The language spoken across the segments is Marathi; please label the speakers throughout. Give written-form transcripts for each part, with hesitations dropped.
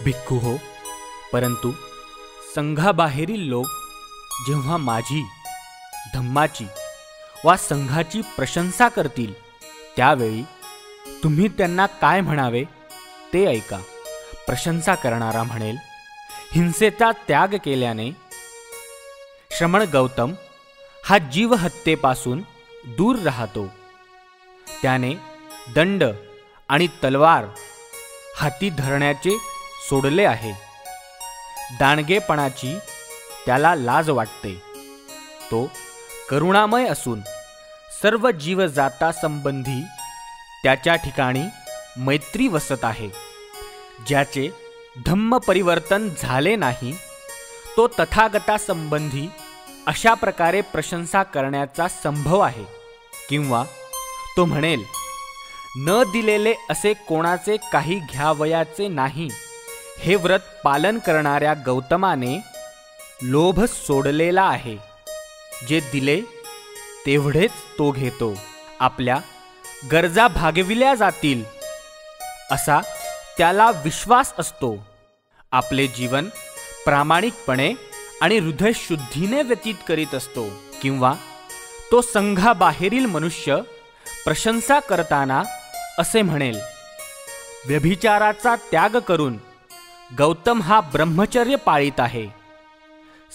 Speaker 1: भिक्खू हो, परंतु संघाबाहेरील लोक जेव्हा माझी, धम्माची वा संघाची प्रशंसा करतील त्यावेळी तुम्ही त्यांना काय म्हणावे ते ऐका. प्रशंसा करणारा म्हणेल, हिंसेचा त्याग केल्याने श्रमण गौतम हा जीवहत्येपासून दूर राहतो. त्याने दंड आणि तलवार हाती धरण्याचे सोडले आहे. दांडगेपणाची त्याला लाज वाटते. तो करुणामय असून सर्व जीवजातासंबंधी त्याच्या ठिकाणी मैत्री वसत आहे. ज्याचे धम्म परिवर्तन झाले नाही तो तथागतासंबंधी अशा प्रकारे प्रशंसा करण्याचा संभव आहे. किंवा तो म्हणेल, न दिलेले असे कोणाचे काही घ्यावयाचे नाही. हे व्रत पालन करणाऱ्या गौतमाने लोभ सोडलेला आहे. जे दिले तेवढेच तो घेतो. आपल्या गरजा भागविल्या जातील असा त्याला विश्वास असतो. आपले जीवन प्रामाणिकपणे आणि हृदयशुद्धीने व्यतीत करीत असतो. किंवा तो संघाबाहेरील मनुष्य प्रशंसा करताना असे म्हणेल, व्यभिचाराचा त्याग करून गौतम हा ब्रह्मचर्य पाळीत आहे.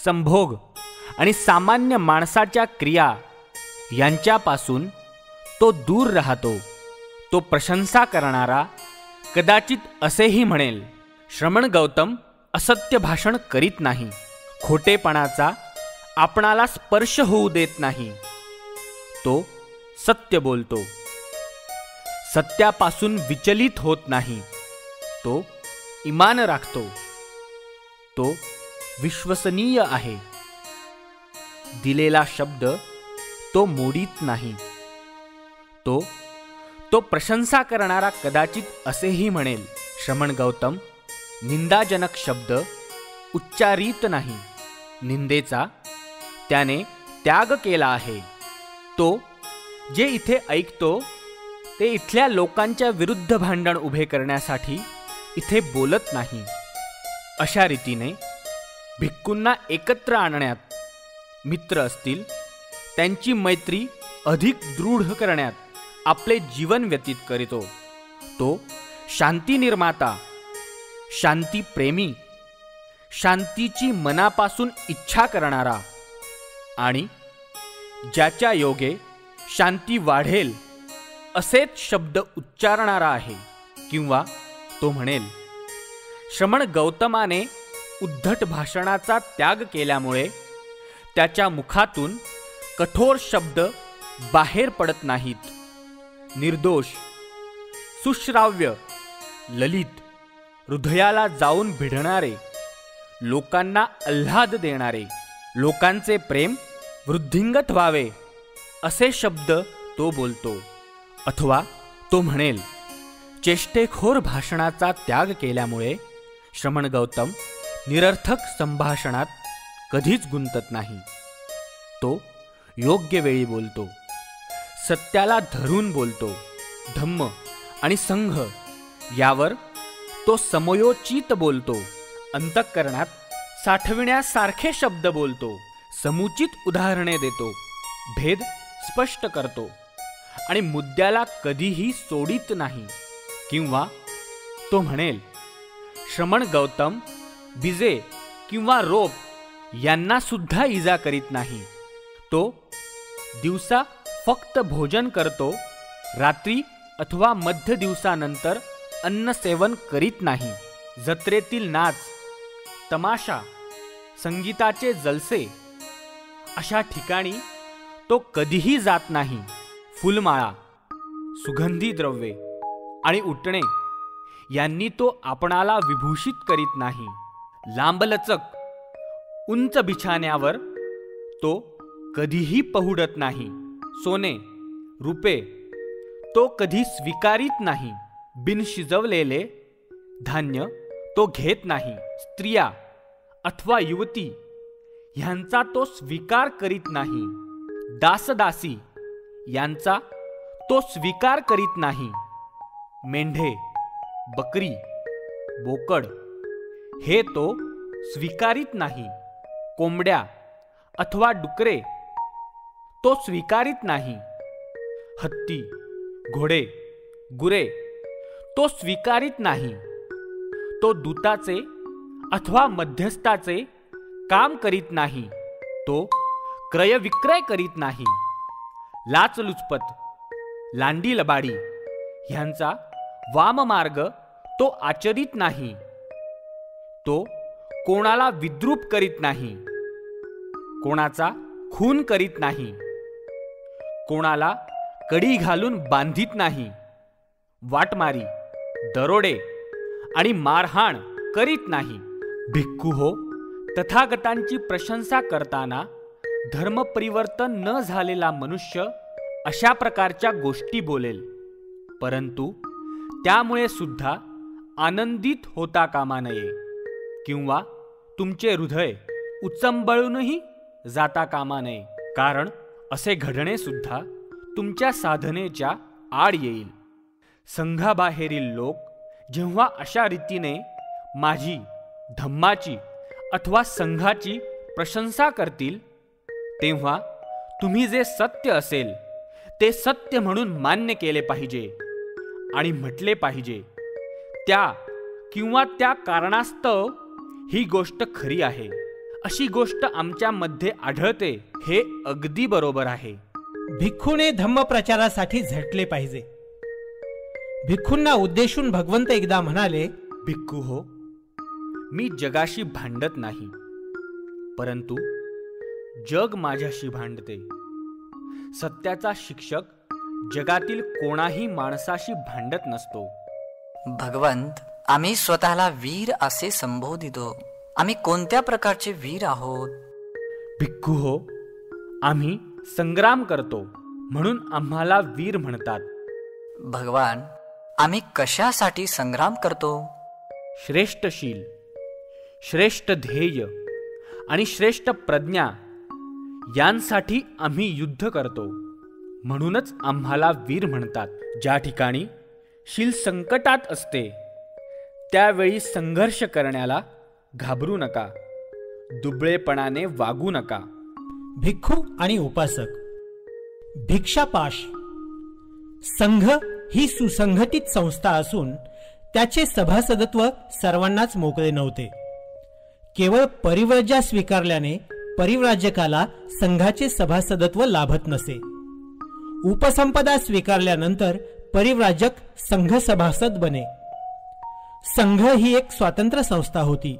Speaker 1: संभोग आणि सामान्य माणसाच्या क्रिया यांच्यापासून तो दूर राहतो. तो प्रशंसा करणारा कदाचित असेही म्हणेल, श्रमण गौतम असत्य भाषण करीत नाही. खोटेपणाचा आपणाला स्पर्श होऊ देत नाही. तो सत्य बोलतो. सत्यापासून विचलित होत नाही. तो इमान राखतो. तो विश्वसनीय आहे. दिलेला शब्द तो मोडीत नाही. तो प्रशंसा करणारा कदाचित असेही म्हणेल, श्रमण गौतम निंदाजनक शब्द उच्चारित नाही. निंदेचा त्याने त्याग केला आहे. तो जे इथे ऐकतो ते इथल्या लोकांच्या विरुद्ध भांडण उभे करण्यासाठी इथे बोलत नाही. अशा रीतीने भिक्खूंना एकत्र आणण्यात, मित्र असतील त्यांची मैत्री अधिक दृढ करण्यात आपले जीवन व्यतीत करीतो. तो शांती निर्माता, शांती प्रेमी, शांतीची मनापासून इच्छा करणारा आणि ज्याच्या योगे शांती वाढेल असेच शब्द उच्चारणारा आहे. किंवा तो म्हणेल, श्रमण गौतमाने उद्धट भाषणाचा त्याग केल्यामुळे त्याच्या मुखातून कठोर शब्द बाहेर पडत नाहीत. निर्दोष, सुश्राव्य, ललित, हृदयाला जाऊन भिडणारे, लोकांना आल्हाद देणारे, लोकांचे प्रेम वृद्धिंगत व्हावे असे शब्द तो बोलतो. अथवा तो म्हणेल, चेष्टेखोर भाषणाचा त्याग केल्यामुळे श्रमण गौतम निरर्थक संभाषणात कधीच गुंतत नाही. तो योग्य वेळी बोलतो. सत्याला धरून बोलतो. धम्म आणि संघ यावर तो समयोचित बोलतो. अंतःकरणात साठविण्यासारखे शब्द बोलतो. समुचित उदाहरणे देतो. भेद स्पष्ट करतो आणि मुद्द्याला कधीही सोडित नाही. किंवा तो म्हणेल, श्रमण गौतम बिजे किंवा रोप यांना सुद्धा इजा करीत नाही. तो दिवसा फक्त भोजन करतो. रात्री अथवा मध्य दिवसानंतर अन्न सेवन करीत नाही. जत्रेतील नाच, तमाशा, संगीताचे जलसे अशा ठिकाणी तो कधीही जात नाही. फुलमाळा, सुगंधी द्रव्ये आणि उटणे यांनी तो आपणाला विभूषित करीत नाही. लांबलचक उंच बिछाण्यावर तो कधीही पहुडत नाही. सोने, रुपे तो कधी स्वीकारित नाही. बिन शिजवलेले धान्य तो घेत नाही. स्त्रिया अथवा युवती ह्यांचा तो स्वीकार करीत नाही. दासदासी यांचा तो स्वीकार करीत नाही. मेंढे, बकरी, बोकड हे तो स्वीकारित नाही. कोंबड्या अथवा डुकरे तो स्वीकारित नाही. हत्ती, घोडे, गुरे तो स्वीकारित नाही. तो दूताचे अथवा मध्यस्थाचे काम करीत नाही. तो क्रय विक्रय करीत नाही. लाचलुचपत, लांडी लबाडी ह्यांचा वाममार्ग तो आचरित नाही. तो कोणाला विद्रूप करीत नाही. कोणाचा खून करीत नाही. कोणाला कडी घालून बांधित नाही. वाटमारी, दरोडे आणि मारहाण करीत नाही. भिक्खू हो, तथागतांची प्रशंसा करताना धर्मपरिवर्तन न झालेला मनुष्य अशा प्रकारच्या गोष्टी बोलेल, परंतु त्यामुळे सुद्धा आनंदित होता कामा नये किंवा तुमचे हृदय उचंबळूनही जाता कामा नये, कारण असे घडणे सुद्धा तुमच्या साधनेच्या आड येईल. संघाबाहेरील लोक जेव्हा अशा रीतीने माझी, धम्माची अथवा संघाची प्रशंसा करतील, तेव्हा तुम्ही जे सत्य असेल ते सत्य म्हणून मान्य केले पाहिजे आणि म्हटले पाहिजे, त्या किंवा त्या कारणास्तव ही गोष्ट खरी आहे. अशी गोष्ट आमच्यामध्ये आढळते, हे अगदी बरोबर आहे.
Speaker 2: भिक्खूने धम्मप्रचारासाठी झटले पाहिजे. भिक्खूंना उद्देशून भगवंत एकदा म्हणाले,
Speaker 1: भिक्खू हो, मी जगाशी भांडत नाही, परंतु जग माझ्याशी भांडते. सत्याचा शिक्षक जगातील कोणाही माणसाशी भांडत नसतो.
Speaker 3: भगवंत, आम्ही स्वतःला वीर असे संबोधितो. आम्ही कोणत्या प्रकारचे वीर आहोत?
Speaker 1: भिक्खू हो, आम्ही संग्राम करतो म्हणून आम्हाला वीर म्हणतात.
Speaker 3: भगवान, आम्ही कशासाठी संग्राम करतो?
Speaker 1: श्रेष्ठशील, श्रेष्ठ ध्येय आणि श्रेष्ठ प्रज्ञा यांसाठी आम्ही युद्ध करतो, म्हणूनच आम्हाला वीर म्हणतात. ज्या ठिकाणी शील संकटात असते त्यावेळी संघर्ष करण्याला घाबरू नका, दुबळेपणाने वागू नका.
Speaker 2: भिक्खू आणि उपासक. भिक्षापाश. संघ ही सुसंघटित संस्था असून त्याचे सभासदत्व सर्वांनाच मोकळे नव्हते. केवळ परिव्राज्य स्वीकारल्याने परिव्राजकाला संघाचे सभासदत्व लाभत नसे. उपसंपदा स्वीकारल्यानंतर परिव्राजक संघ सभासद बने. संघ ही एक स्वतंत्र संस्था होती.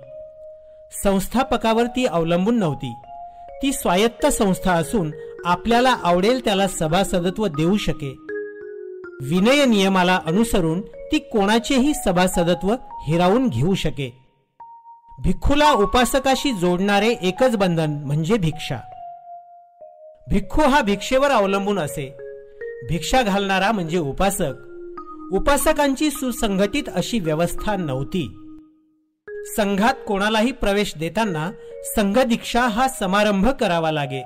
Speaker 2: संस्थापकावर ती अवलंबून नव्हती. ती स्वायत्त संस्था असून आपल्याला आवडेल त्याला सभासदत्व देऊ शके. विनय नियमाला अनुसरून ती कोणाचेही सभासदत्व हिरावून घेऊ शके. भिक्खूला उपासकाशी जोडणारे एकच बंधन म्हणजे भिक्षा. भिक्खू हा भिक्षेवर अवलंबून असे. भिक्षा घालणारा म्हणजे उपासक. उपासकांची सुसंघटित अशी व्यवस्था नव्हती. संघात कोणालाही प्रवेश देताना संघदीक्षा हा समारंभ करावा लागे.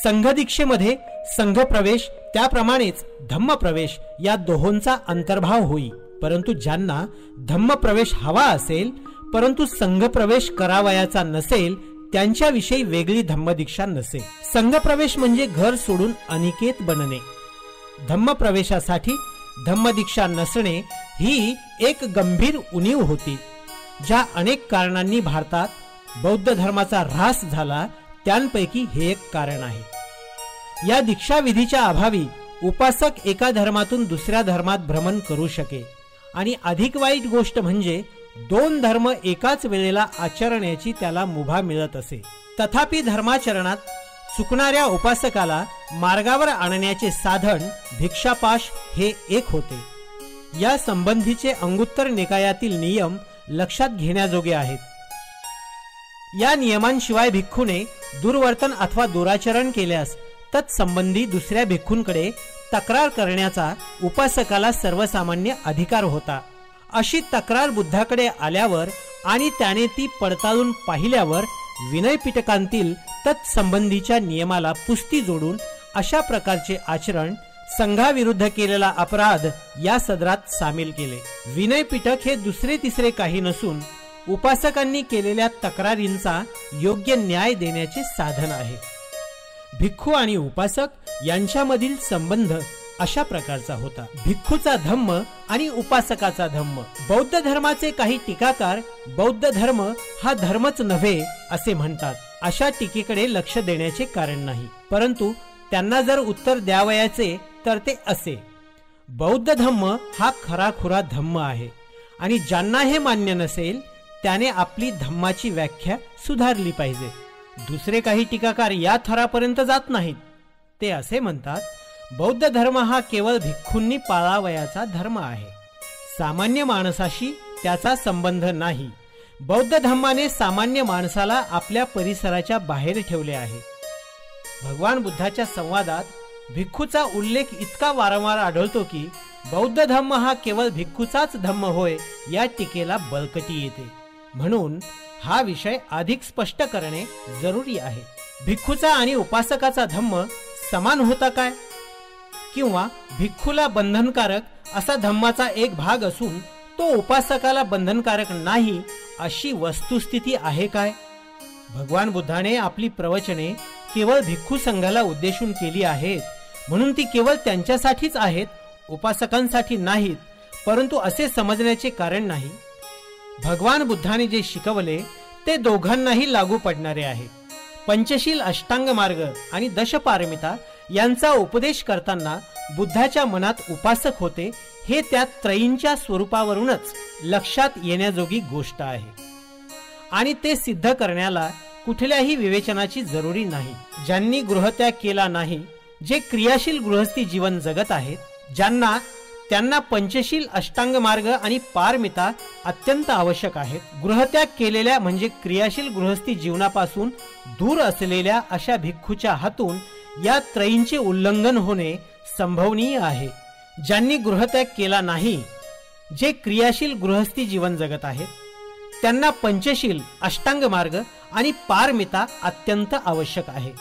Speaker 2: संघदीक्षेमध्ये संघप्रवेश त्याप्रमाणेच धम्मप्रवेश या दोहोंचा अंतर्भाव होई. परंतु ज्यांना धम्मप्रवेश हवा असेल परंतु संघप्रवेश करावयाचा नसेल त्यांच्याविषयी वेगळी धम्मदीक्षा नसेल. संघप्रवेश म्हणजे घर सोडून अनिकेत बनणे. धम्मप्रवेशासाठी धम्मदीक्षा नसणे ही एक गंभीर उणीव होती. ज्या अनेक कारणांनी भारतात बौद्ध धर्माचा ऱ्हास झाला त्यांपैकी हे एक कारण आहे. या दीक्षाविधीच्या अभावी उपासक एका धर्मातून दुसऱ्या धर्मात भ्रमण करू शके. आणि अधिक वाईट गोष्ट म्हणजे दोन धर्म एकाच वेळेला आचरण्याची त्याला मुभा मिळत असे. तथापि धर्माचरणात चुकणाऱ्या उपासकाला मार्गावर आणण्याचे साधन भिक्षापाश हे एक होते. या संबंधीचे अंगुत्तर निकायातील नियम लक्षात घेण्याजोगे आहेत. या नियमांशिवाय भिक्खूने दुर्वर्तन अथवा दुराचरण केल्यास तत्संबंधी दुसऱ्या भिक्खूंकडे तक्रार करण्याचा उपासकाला सर्वसामान्य अधिकार होता. अशी तक्रार बुद्धाकडे आल्यावर आणि त्याने ती पडताळून पाहिल्यावर विनयपिटकांतील तत्संबंधीच्या नियमाला पुष्टी जोडून अशा प्रकारचे आचरण संघाविरुद्ध केलेला अपराध या सदरात सामील केले. विनयपिटक हे दुसरे तिसरे काही नसून उपासकांनी केलेल्या तक्रारींचा योग्य न्याय देण्याचे साधन आहे. भिक्खू आणि उपासक यांच्यामधील संबंध अशा प्रकारचा होता. भिक्खूचा धम्म आणि उपासकाचा धम्म. बौद्ध धर्माचे काही टीकाकार बौद्ध धर्म हा धर्मच नव्हे असे म्हणतात. अशा टीकेकडे लक्ष देण्याचे कारण नाही, परंतु त्यांना जर उत्तर द्यावयाचे तर ते असे: बौद्ध धम्म हा खराखुरा धम्म आहे आणि ज्यांना हे मान्य नसेल त्याने आपली धम्माची व्याख्या सुधारली पाहिजे. दुसरे काही टीकाकार या थरापर्यंत जात नाहीत. ते असे म्हणतात, बौद्ध धर्म हा केवळ भिक्खूंनी पाळावयाचा धर्म आहे, सामान्य माणसाशी त्याचा संबंध नाही. बौद्ध धम्माने सामान्य माणसाला आपल्या परिसराच्या बाहेर ठेवले आहे. भगवान बुद्धाच्या संवादात भिक्खूचा उल्लेख इतका वारंवार आढळतो की बौद्ध धम्म हा केवळ भिक्खूचाच धम्म होय या टीकेला बळकटी येते. म्हणून हा विषय अधिक स्पष्ट करणे जरुरी आहे. भिक्खूचा आणि उपासकाचा धम्म समान होता काय? किंवा भिक्खूला बंधनकारक असा धम्माचा एक भाग असून तो उपासकाला बंधनकारक नाही अशी वस्तुस्थिती आहे काय? भगवान बुद्धाने आपली प्रवचने केवळ भिक्खू संघाला उद्देशून केली आहेत, म्हणून ती केवळ त्यांच्यासाठीच आहेत, उपासकांसाठी नाहीत, परंतु असे समजण्याचे कारण नाही. भगवान बुद्धाने जे शिकवले ते दोघांनाही लागू पडणारे आहे. पंचशील अष्टांग मार्ग आणि दशपारमिता यांचा उपदेश करताना बुद्धाच्या मनात उपासक होते हे त्या त्रयींच्या स्वरूपावरूनच लक्षात येण्याजोगी गोष्ट आहे आणि ते सिद्ध करण्याला कुठल्याही विवेचनाची जरुरी नाही. ज्यांनी गृहत्याग केला नाही, जे क्रियाशील गृहस्थी जीवन जगत आहेत, त्यांना पंचशील अष्टांग मार्ग आणि पारमिता अत्यंत आवश्यक आहेत. गृहत्याग केलेल्या म्हणजे क्रियाशील गृहस्थी जीवनापासून दूर असलेल्या अशा भिक्खूच्या हातून या त्रयींचे उल्लंघन होणे संभवनीय आहे. ज्यांनी गृहत्याग केला नाही, जे क्रियाशील गृहस्थी जीवन जगत आहेत, त्यांना पंचशील अष्टांग मार्ग आणि पारमिता अत्यंत आवश्यक आहे.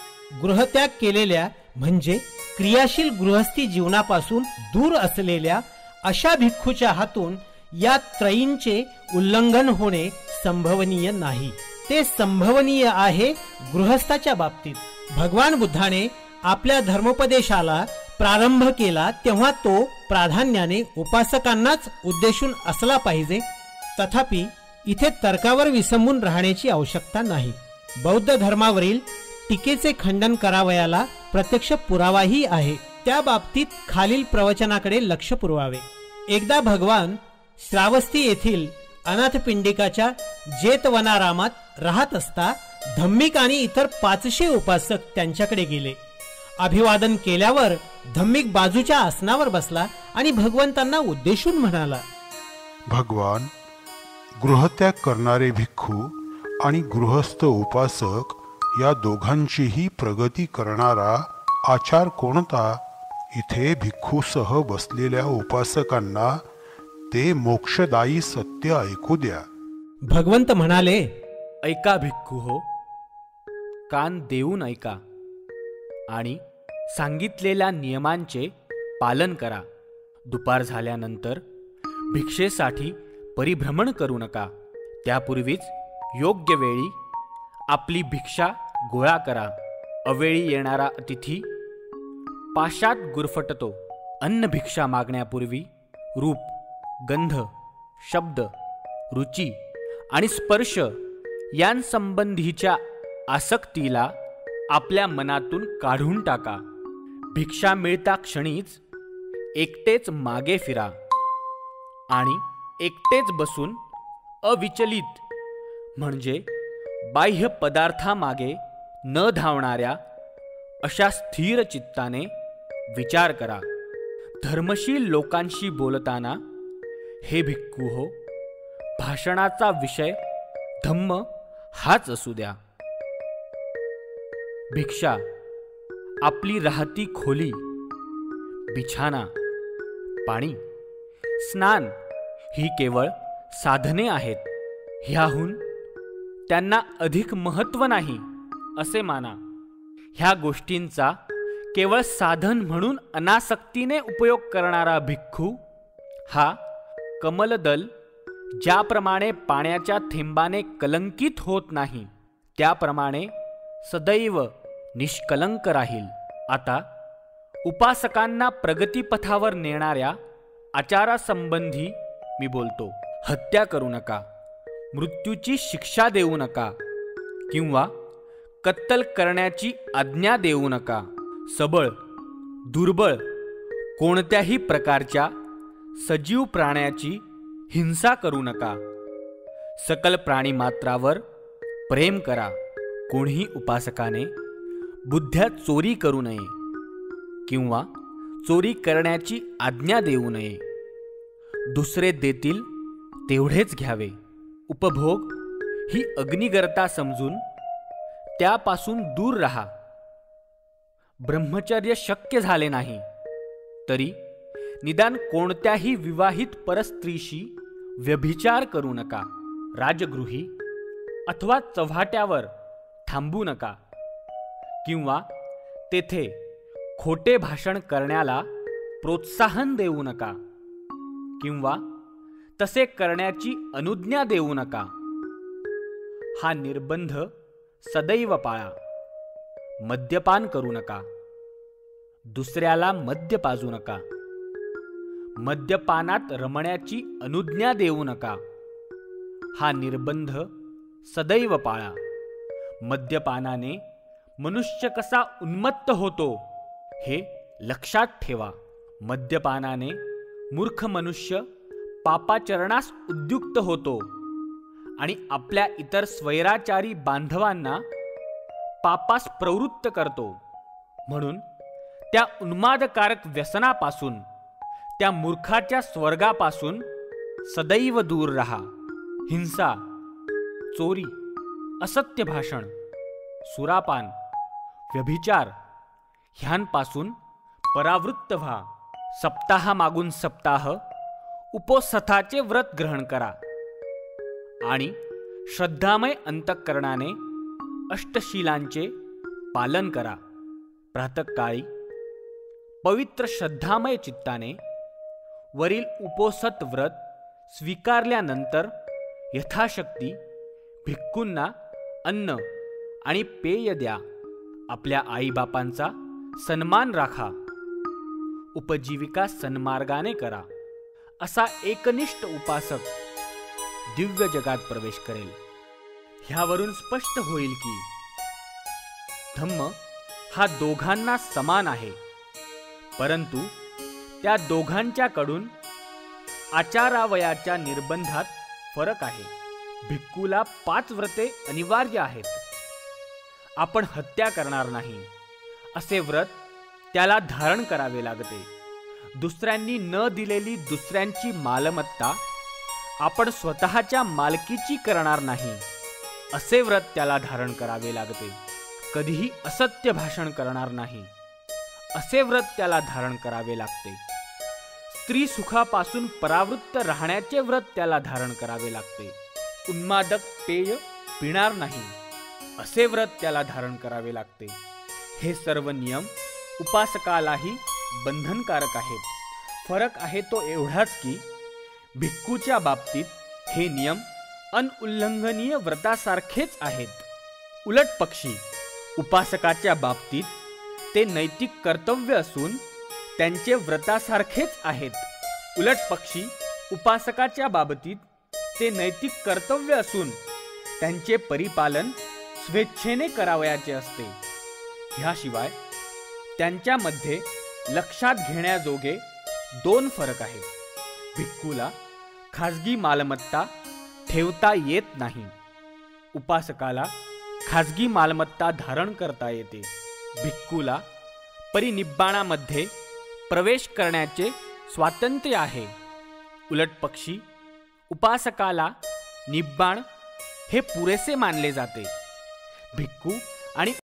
Speaker 2: गृहत्याग केलेल्या म्हणजे क्रियाशील गृहस्थी जीवनापासून दूर असलेल्या अशा भिक्खूच्या हातून या त्रयींचे उल्लंघन होणे संभवनीय नाही. ते संभवनीय आहे गृहस्थाच्या बाबतीत. भगवान बुद्धाने आपल्या धर्मोपदेशाला प्रारंभ केला तेव्हा तो प्राधान्याने उपासकांनाच उद्देशून असला पाहिजे. तथापि इथे तर्कावर विसंबून राहण्याची आवश्यकता नाही. बौद्ध धर्मावरील टीकेचे खंडन करावयाला प्रत्यक्ष पुरावाही आहे. त्या बाबतीत खालील प्रवचनाकडे लक्ष पुरवावे. एकदा भगवान श्रावस्ती येथील अनाथपिंडिकाच्या जेतवनारामात राहत असता धम्मिक आणि इतर 500 उपासक त्यांच्याकडे गेले. अभिवादन केल्यावर धम्मिक बाजूच्या आसनावर बसला आणि भगवंतांना उद्देशून म्हणाला,
Speaker 4: भगवान, गृहत्याग करणारे भिक्खू आणि गृहस्थ उपासक या दोघांचीही प्रगती करणारा आचार कोणता? इथे भिक्खूसह बसलेल्या उपासकांना ते मोक्षदायी सत्य ऐकू द्या.
Speaker 2: भगवंत म्हणाले,
Speaker 1: ऐका भिक्खू हो, कान देऊन ऐका आणि सांगितलेल्या नियमांचे पालन करा. दुपार झाल्यानंतर भिक्षेसाठी परिभ्रमण करू नका. त्यापूर्वीच योग्य वेळी आपली भिक्षा गोळा करा. अवेळी येणारा अतिथी पाशात गुरफटतो. अन्न भिक्षा मागण्यापूर्वी रूप, गंध, शब्द, रुची आणि स्पर्श यांसंबंधीच्या आसक्तीला आपल्या मनातून काढून टाका. भिक्षा मिळता क्षणीच एकटेच मागे फिरा आणि एकटेच बसून अविचलित म्हणजे बाह्य पदार्थामागे न धावणाऱ्या अशा स्थिर चित्ताने विचार करा. धर्मशील लोकांशी बोलताना हे भिक्खू हो, भाषणाचा विषय धम्म हाच असू द्या. भिक्षा, आपली राहती खोली, बिछाना, पाणी, स्नान ही केवळ साधने आहेत. ह्याहून त्यांना अधिक महत्त्व नाही असे माना. ह्या गोष्टींचा केवळ साधन म्हणून अनासक्तीने उपयोग करणारा भिक्खू हा कमलदल ज्याप्रमाणे पाण्याच्या थेंबाने कलंकित होत नाही, त्याप्रमाणे सदैव निष्कलंक राहील. आता उपासकांना प्रगतीपथावर नेणाऱ्या आचारासंबंधी मी बोलतो. हत्या करू नका, मृत्यूची शिक्षा देऊ नका किंवा कत्तल करण्याची आज्ञा देऊ नका. सबळ, दुर्बळ कोणत्याही प्रकारच्या सजीव प्राण्याची हिंसा करू नका. सकल प्राणीमात्रावर प्रेम करा. कोणीही उपासकाने बुद्ध्या चोरी करू नये किंवा चोरी करण्याची आज्ञा देऊ नये. दुसरे देतील तेवढेच घ्यावे. उपभोग ही अग्निगर्ता समजून त्यापासून दूर राहा. ब्रह्मचर्य शक्य झाले नाही तरी निदान कोणत्याही विवाहित परस्त्रीशी व्यभिचार करू नका. राजगृही अथवा चव्हाट्यावर थांबू नका किंवा तेथे खोटे भाषण करण्याला प्रोत्साहन देऊ नका किंवा तसे करण्याची अनुज्ञा देऊ नका. हा निर्बंध सदैव पाळा. मद्यपान करू नका. दुसऱ्याला मद्य पाजू नका. मद्यपानात रमण्याची अनुज्ञा देऊ नका. हा निर्बंध सदैव पाळा. मद्यपानाने मनुष्य कसा उन्मत्त होतो हे लक्षात ठेवा. मद्यपानाने मूर्ख मनुष्य पापाचरणास उद्युक्त होतो आणि आपल्या इतर स्वैराचारी बांधवांना पापास प्रवृत्त करतो. म्हणून त्या उन्मादकारक व्यसनापासून, त्या मूर्खाच्या स्वर्गापासून सदैव दूर राहा. हिंसा, चोरी, असत्य भाषण, सुरापान, व्यभिचार ह्यांपासून परावृत्त व्हा. सप्ताहामागून सप्ताह उपोत्सथाचे व्रत ग्रहण करा आणि श्रद्धामय अंतःकरणाने अष्टशीलांचे पालन करा. प्रातःकाळी पवित्र श्रद्धामय चित्ताने वरील उपोत्सथ व्रत स्वीकारल्यानंतर यथाशक्ती भिक्खूंना अन्न आणि पेय द्या. आपल्या आईबापांचा सन्मान राखा. उपजीविका सन्मार्गाने करा. असा एकनिष्ठ उपासक दिव्य जगात प्रवेश करेल. ह्यावरून स्पष्ट होईल की धम्म हा दोघांना समान आहे, परंतु त्या दोघांच्याकडून आचारावयाच्या निर्बंधात फरक आहे. भिक्खूला 5 व्रते अनिवार्य आहेत. आपण हत्या करणार नाही असे व्रत त्याला धारण करावे लागते. दुसऱ्यांनी न दिलेली दुसऱ्यांची मालमत्ता आपण स्वतःच्या मालकीची करणार नाही असे व्रत त्याला धारण करावे लागते. कधीही असत्य भाषण करणार नाही असे व्रत त्याला धारण करावे लागते. स्त्री सुखापासून परावृत्त राहण्याचे व्रत त्याला धारण करावे लागते. उन्मादक पेय पिणार नाही असे व्रत त्याला धारण करावे लागते. हे सर्व नियम उपासकालाही बंधनकारक आहेत. फरक आहे तो एवढाच की भिक्खूच्या बाबतीत हे नियम अनउल्लंघनीय व्रतासारखेच आहेत. उलट पक्षी उपासकाच्या बाबतीत ते नैतिक कर्तव्य असून त्यांचे व्रतासारखेच आहेत. उलट पक्षी उपासकाच्या बाबतीत ते नैतिक कर्तव्य असून त्यांचे परिपालन स्वेच्छेने करावयाचे असते. ह्याशिवाय त्यांच्यामध्ये लक्षात घेण्याजोगे 2 फरक आहेत. भिक्खूला खाजगी मालमत्ता ठेवता येत नाही. उपासकाला खाजगी मालमत्ता धारण करता येते. भिक्खूला परिनिब्बाणामध्ये प्रवेश करण्याचे स्वातंत्र्य आहे. उलट पक्षी उपासकाला निब्बाण हे पुरेसे मानले जाते. भिक्खू आणि